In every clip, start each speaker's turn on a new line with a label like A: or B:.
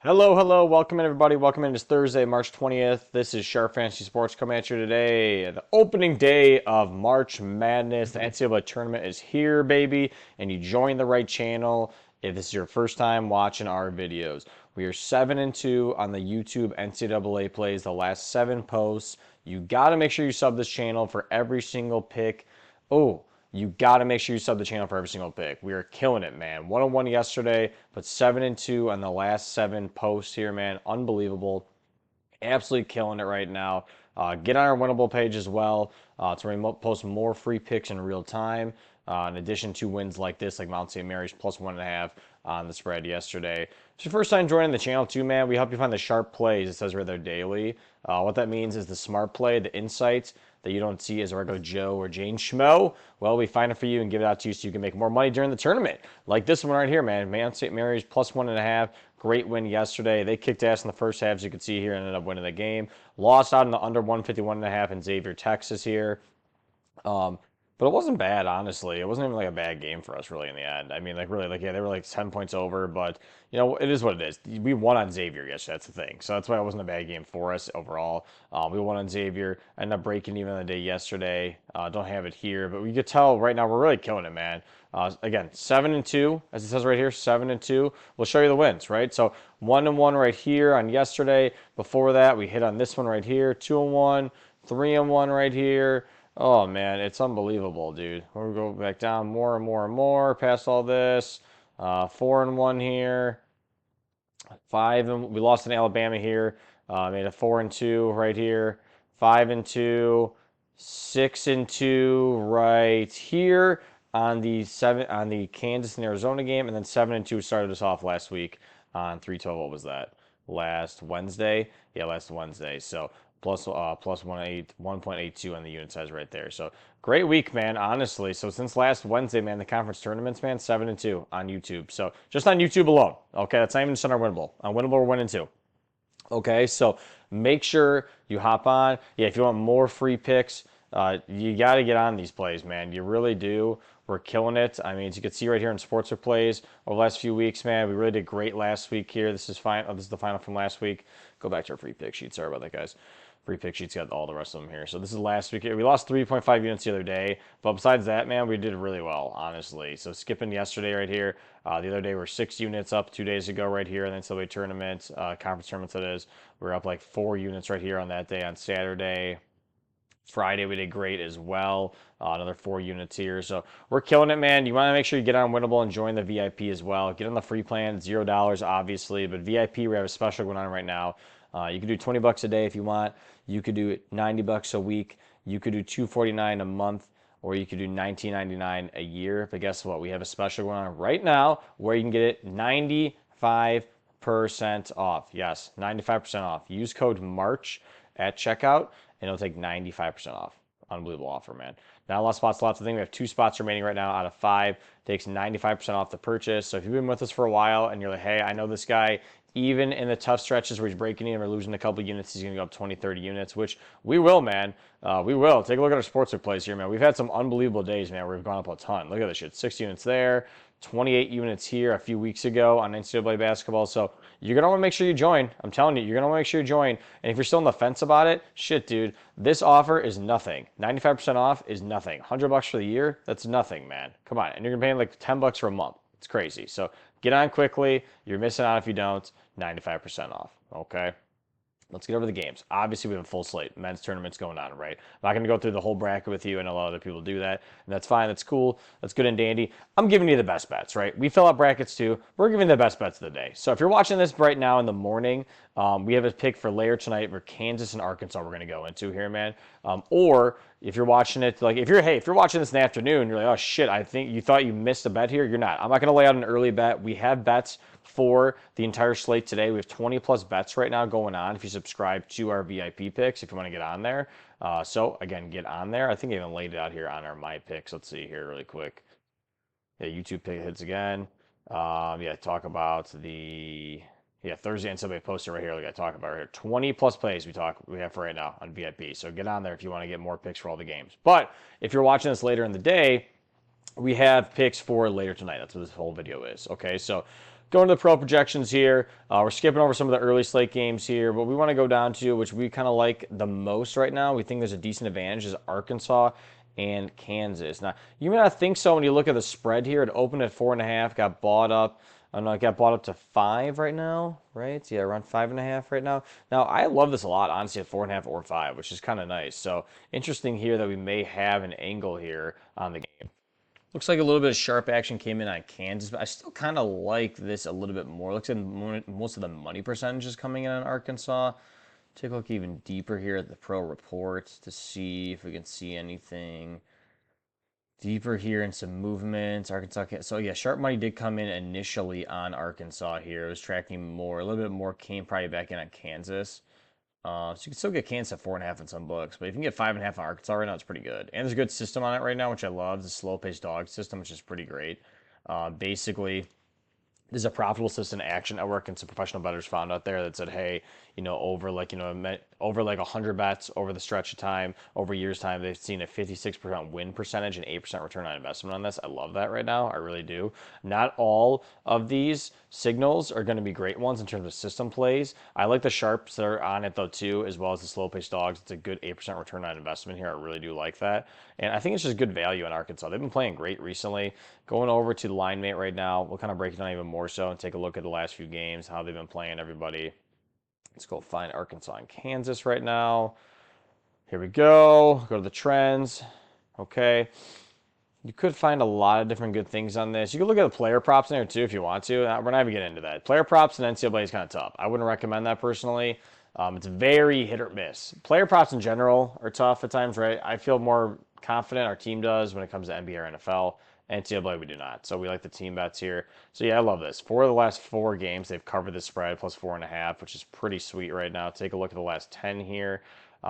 A: Hello, hello, welcome in everybody. Welcome in. It's Thursday, March 20th. This is Sharp Fantasy Sports coming at you today. The opening day of March Madness. The NCAA tournament is here, baby, and you joined the right channel if this is your first time watching our videos. We are 7-2 on the YouTube NCAA plays, the last 7 posts. You got to make sure you sub this channel for every single pick. Oh, you got to make sure you sub the channel for every single pick. We are killing it, man. 1-1 yesterday, but 7-2 on the last 7 posts here, man. Unbelievable. Absolutely killing it right now. Get on our Winible page as well. It's where we post more free picks in real time. In addition to wins like this, like Mount St. Mary's plus 1.5 on the spread yesterday. If it's your first time joining the channel too, man, we help you find the sharp plays. It says right there daily. What that means is the smart play, the insights that you don't see as a regular Joe or Jane Schmo. Well, we find it for you and give it out to you so you can make more money during the tournament. Like this one right here, man. Mount St. Mary's plus 1.5. Great win yesterday. They kicked ass in the first half, as you can see here, and ended up winning the game. Lost out in the under 151.5 in Xavier, Texas here. But it wasn't bad, honestly. It wasn't even like a bad game for us, really, in the end. I mean, like, really, like, yeah, they were like 10 points over, but, you know, it is what it is. We won on Xavier yesterday, that's the thing. So that's why it wasn't a bad game for us overall. We won on Xavier, ended up breaking even on the day yesterday. Don't have it here, but we could tell right now we're really killing it, man. Again, 7-2, as it says right here, 7-2. We'll show you the wins, right? So 1-1 right here on yesterday. Before that, we hit on this one right here, 2-1, 3-1 right here. Oh man, it's unbelievable, dude. We'll go back down more and more and more past all this. 4-1 here. We lost in Alabama here. Made a 4-2 right here. 5-2. 6-2 right here on the Kansas and Arizona game, and then 7-2 started us off last week on 3-12. What was that? Last Wednesday? Yeah, last Wednesday. So plus 1.82 on the unit size right there. So great week, man. Honestly, so since last Wednesday, man, the conference tournaments, man, 7-2 on YouTube. So just on YouTube alone. Okay, that's not even just on our Winnable. On Winnable, we're winning too. Okay, so make sure you hop on. Yeah, if you want more free picks, you got to get on these plays, man. You really do. We're killing it. I mean, as you can see right here in Sports or Plays over the last few weeks, man, we really did great last week here. This is fine. Oh, this is the final from last week. Go back to our free pick sheet. Sorry about that, guys. Free pick sheets got all the rest of them here. So this is last week. We lost 3.5 units the other day, but besides that, man, we did really well, honestly. So skipping yesterday right here. The other day we're 6 units up 2 days ago right here, and then NCAA tournament, conference tournaments that is. We're up like 4 units right here on that day on Saturday. Friday we did great as well. Another 4 units here. So we're killing it, man. You want to make sure you get on Winible and join the VIP as well. Get on the free plan, $0 obviously, but VIP we have a special going on right now. You can do $20 a day if you want. You could do $90 a week. You could do $249 a month, or you could do $19.99 a year. But guess what? We have a special going on right now where you can get it 95% off. Yes, 95% off. Use code MARCH at checkout, and it'll take 95% off. Unbelievable offer, man. Not a lot of spots left. I think we have 2 spots remaining right now out of 5. Takes 95% off the purchase. So if you've been with us for a while and you're like, hey, I know this guy, even in the tough stretches where he's breaking in or losing a couple units, he's going to go up 20, 30 units, which we will, man. We will. Take a look at our sports plays here, man. We've had some unbelievable days, man, where we've gone up a ton. Look at this shit. 6 units there, 28 units here a few weeks ago on NCAA basketball. So you're going to want to make sure you join. I'm telling you, you're going to want to make sure you join. And if you're still on the fence about it, shit, dude, this offer is nothing. 95% off is nothing. $100 for the year, that's nothing, man. Come on. And you're going to pay like $10 for a month. It's crazy. So get on quickly. You're missing out if you don't. 95% off. Okay. Let's get over the games. Obviously, we have a full slate. Men's tournaments going on, right? I'm not going to go through the whole bracket with you. I know a lot of other people do that, and that's fine. That's cool. That's good and dandy. I'm giving you the best bets, right? We fill out brackets too. We're giving the best bets of the day. So if you're watching this right now in the morning, we have a pick for later tonight for Kansas and Arkansas we're going to go into here, man. Or if you're watching it, like if you're watching this in the afternoon, you're like, oh shit, I think you thought you missed a bet here. You're not. I'm not going to lay out an early bet. We have bets for the entire slate today. We have 20 plus bets right now going on if you subscribe to our VIP picks, if you want to get on there. So again, get on there. I think I even laid it out here on our my picks. Let's see here really quick. Yeah, YouTube pick hits again. Talk about the Thursday and Sunday posted right here. Like I talk about right here. 20 plus plays we have for right now on VIP. So get on there if you want to get more picks for all the games. But if you're watching this later in the day, we have picks for later tonight. That's what this whole video is. Okay, so Going to the pro projections here. We're skipping over some of the early slate games here, but we want to go down to, which we kind of like the most right now, we think there's a decent advantage, is Arkansas and Kansas. Now, you may not think so when you look at the spread here. It opened at 4.5, got bought up. I don't know, it got bought up to 5 right now, right? Yeah, around 5.5 right now. Now, I love this a lot, honestly, at 4.5 or 5, which is kind of nice. So, interesting here that we may have an angle here on the game. Looks like a little bit of sharp action came in on Kansas, but I still kind of like this a little bit more. Looks like most of the money percentages coming in on Arkansas. Take a look even deeper here at the pro reports to see if we can see anything deeper here in some movements. Arkansas. So yeah, sharp money did come in initially on Arkansas here. It was tracking more. A little bit more came probably back in on Kansas. So you can still get Kansas at 4.5 in some books, but if you can get 5.5 on Arkansas right now, it's pretty good. And there's a good system on it right now, which I love. The slow-paced dog system, which is pretty great. Basically, there's a profitable system action network and some professional bettors found out there that said, hey, over over like 100 bets over the stretch of time, over years time, they've seen a 56% win percentage and 8% return on investment on this. I love that right now. I really do. Not all of these signals are going to be great ones in terms of system plays. I like the sharps that are on it though too, as well as the slow paced dogs. It's a good 8% return on investment here. I really do like that. And I think it's just good value in Arkansas. They've been playing great recently. Going over to the line mate right now, we'll kind of break it down even more so and take a look at the last few games, how they've been playing everybody. Let's go find Arkansas and Kansas right now. Here we go. Go to the trends. Okay. You could find a lot of different good things on this. You could look at the player props in there too if you want to. We're not even getting into that. Player props in NCAA is kind of tough. I wouldn't recommend that personally. It's very hit or miss. Player props in general are tough at times, right? I feel more confident, our team does, when it comes to NBA or NFL. NCAA, we do not. So we like the team bets here. So yeah, I love this. 4 of the last 4 games, they've covered the spread plus 4.5, which is pretty sweet right now. Take a look at the last 10 here.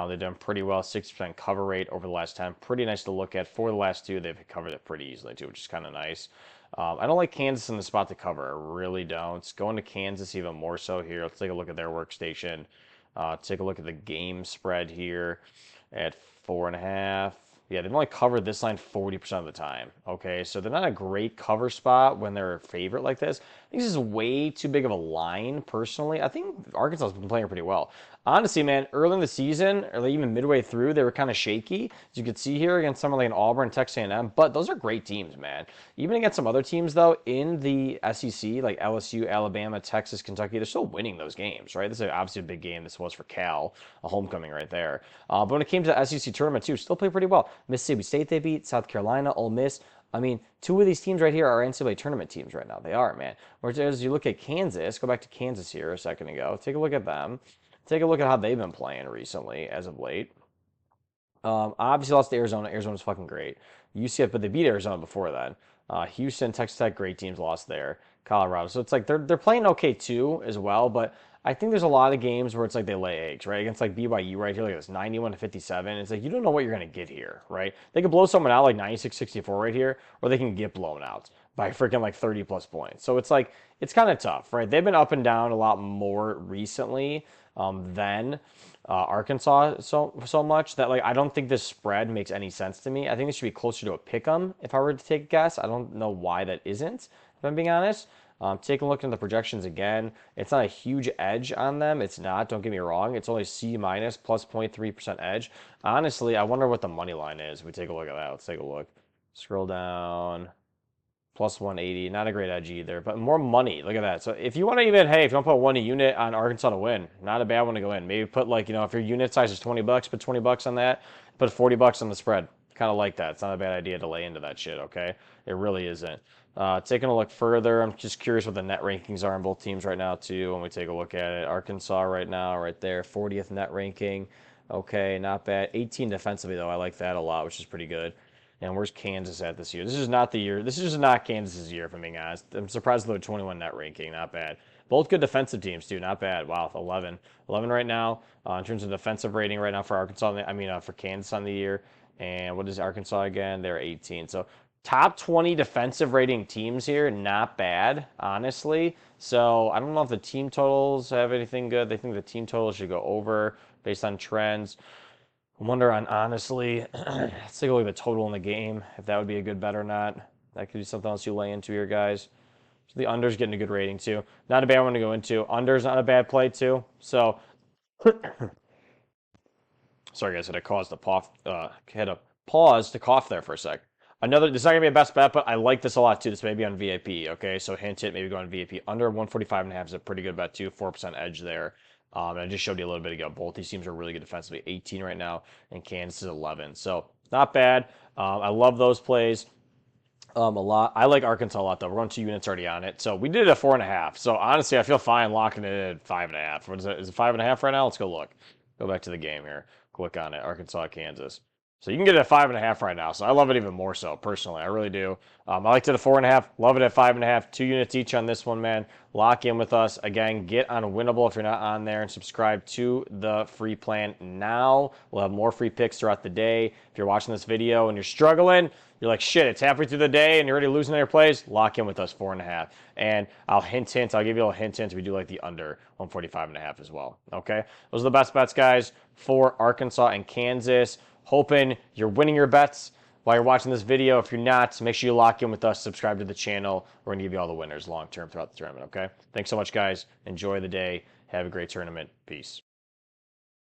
A: They've done pretty well, 60% cover rate over the last 10. Pretty nice to look at. For the last 2, they've covered it pretty easily too, which is kind of nice. I don't like Kansas in the spot to cover. I really don't. Going to Kansas even more so here. Let's take a look at their workstation. Take a look at the game spread here at 4.5. Yeah, they've only covered this line 40% of the time. Okay, so they're not a great cover spot when they're a favorite like this. I think this is way too big of a line, personally. I think Arkansas has been playing pretty well. Honestly, man, early in the season, or even midway through, they were kind of shaky, as you can see here against someone like an Auburn, Texas A&M. But those are great teams, man. Even against some other teams, though, in the SEC, like LSU, Alabama, Texas, Kentucky, they're still winning those games, right? This is obviously a big game. This was for Cal, a homecoming right there. But when it came to the SEC tournament, too, still played pretty well. Mississippi State they beat, South Carolina, Ole Miss. I mean, 2 of these teams right here are NCAA tournament teams right now. They are, man. Whereas you look at Kansas, go back to Kansas here a second ago. Take a look at them. Take a look at how they've been playing recently as of late. Obviously lost to Arizona. Arizona's fucking great. UCF, but they beat Arizona before then. Houston, Texas Tech, great teams lost there. Colorado. So it's like they're playing okay too as well, but I think there's a lot of games where it's like they lay eggs, right? Against like BYU right here, like it's 91-57. It's like you don't know what you're gonna get here, right? They could blow someone out like 96-64 right here, or they can get blown out by freaking like 30 plus points. So it's like it's kind of tough, right? They've been up and down a lot more recently than Arkansas so much that like I don't think this spread makes any sense to me. I think this should be closer to a pick 'em if I were to take a guess. I don't know why that isn't, if I'm being honest. Take a look at the projections again. It's not a huge edge on them. It's not. Don't get me wrong. It's only C minus plus 0.3% edge. Honestly, I wonder what the money line is. If we take a look at that. Let's take a look. Scroll down. Plus 180. Not a great edge either, but more money. Look at that. So if you want to even, hey, if you want to put one unit on Arkansas to win, not a bad one to go in. Maybe put like, if your unit size is $20, put $20 on that. Put $40 on the spread. Kind of like that. It's not a bad idea to lay into that shit, okay? It really isn't. Taking a look further, I'm just curious what the net rankings are on both teams right now, too, when we take a look at it. Arkansas right now, right there, 40th net ranking. Okay, not bad. 18 defensively, though. I like that a lot, which is pretty good. And where's Kansas at this year? This is not the year. This is just not Kansas's year, if I'm being honest. I'm surprised they're 21 net ranking. Not bad. Both good defensive teams, too. Not bad. Wow, 11. 11 right now in terms of defensive rating right now for Arkansas. For Kansas on the year. And what is Arkansas again? They're 18. So top 20 defensive rating teams here. Not bad, honestly. So I don't know if the team totals have anything good. They think the team totals should go over based on trends. I wonder on honestly, let's take a look at the total in the game, if that would be a good bet or not. That could be something else you lay into here, guys. So the under's getting a good rating too. Not a bad one to go into. Under's not a bad play too. So, sorry guys, had a pause to cough there for a sec. This is not gonna be a best bet, but I like this a lot too. This may be on VIP. Okay, so hint it, maybe go on VIP. Under 145.5 is a pretty good bet too. 4% edge there. And I just showed you a little bit ago. Both these teams are really good defensively. 18 right now, and Kansas is 11. So not bad. I love those plays. A lot. I like Arkansas a lot though. We're on 2 units already on it. So we did it at 4.5. So honestly, I feel fine locking it at 5.5. What is it? Is it 5.5 right now? Let's go look. Go back to the game here. Click on it. Arkansas, Kansas. So you can get it at 5.5 right now. So I love it even more so personally. I really do. I liked it at 4.5. Love it at 5.5. 2 units each on this one, man. Lock in with us. Again, get on Winible if you're not on there and subscribe to the free plan now. We'll have more free picks throughout the day. If you're watching this video and you're struggling, you're like, shit, it's halfway through the day and you're already losing all your plays, lock in with us 4.5. And I'll hint, I'll give you a little hint, we do like the under 145.5 as well. Okay? Those are the best bets, guys, for Arkansas and Kansas. Hoping you're winning your bets while you're watching this video. If you're not, make sure you lock in with us, subscribe to the channel. We're going to give you all the winners long term throughout the tournament, okay? Thanks so much, guys. Enjoy the day. Have a great tournament. Peace.